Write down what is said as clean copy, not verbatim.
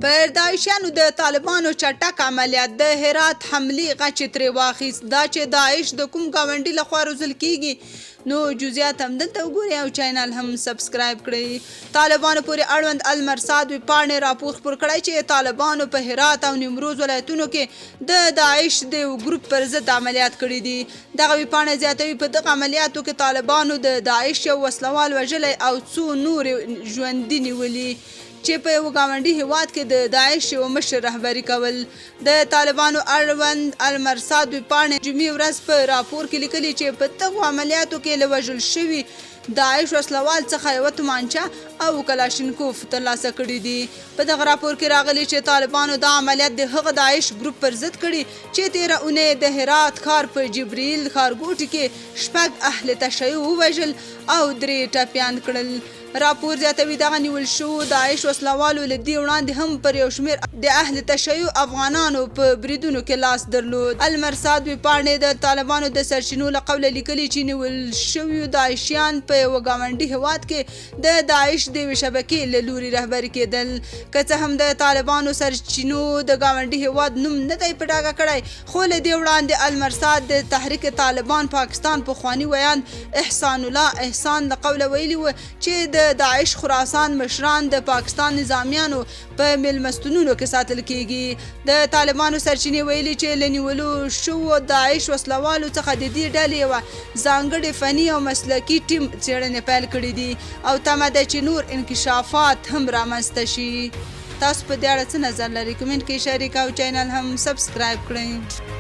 پر داعشیانو د طالبانو چټک عملیات د هرات حملې غچ ترې واخیست. دا چې داعش د کوم ګاونډي لخوا روزل کیږي نو جزئیات هم دلته وګورئ او چینل هم سبسکرایب کړئ. طالبانو پورې اړوند المرصاد ویبپاڼې راپور خپور کړی چې طالبانو په هرات او نیمروز ولایتونو کې د داعش د یو ګروپ پر ضد عملیات کړي دي. دغه ویبپاڼه زیاتوي په دغه عملیاتو کې طالبانو د داعش یو وسلوال وژلی او څو نور ژوندي نیولي چې په یو ګاونډي هیواد کې د داعش یو مشر رهبري کول. د طالبانو اړوند المرصاد ویبپاڼې جمعې ورځ په راپور کې لیکلي چې په دغو عملیاتو کې له وژل شوي داعش وسلوال څخه یوه تومانچه او کلاشینکوف ترلاسه کړي دي. په دغه راپور کې راغلي چې طالبانو دا عملیات د هغه داعش ګروپ پر ضد کړي چې 13 اونۍ د هرات ښار په جبرائیل ښارګوټي کې 6 اهل تشیع ووژل او 3 ټپیان کړل. راپور زیاتوي دغه نیول شوو داعش وسلوالو له دې وړاندې هم پر یو شمېر د اهل تشیع افغانانو په بریدونو کې لاس درلود. المرصاد ویبپاڼې د طالبانو د سرچینو له قوله لیکلي چې نیول شویو داعشیان په یوه ګاونډي هیواد کې د داعش د یوې شبکې له لوري رهبري کېدل. که څه هم د طالبانو سرچینو د ګاونډي هیواد نوم نه دی په ډاګه کړی، خو له دې وړاندې المرصاد د تحریک طالبان پاکستان پخواني ویان احسان الله احسان له قوله ویلي و چې د داعش خراسان مشران د پاکستان نظامیانو په میلمستونونو کې ساتل کیږي. د طالبانو سرچینې ویلي چې له نیولو شوو داعش وسلوالو څخه د دې ډلې یوه ځانګړې فني او مسلکي ټیم څېړنې پیل کړي دي او تمه ده چې نور انکشافات هم رامنځته شي. تاسو په دې اړه څه نظر لرئ؟ کمنټ کې شریک او چینل هم سبسکرایب کړئ.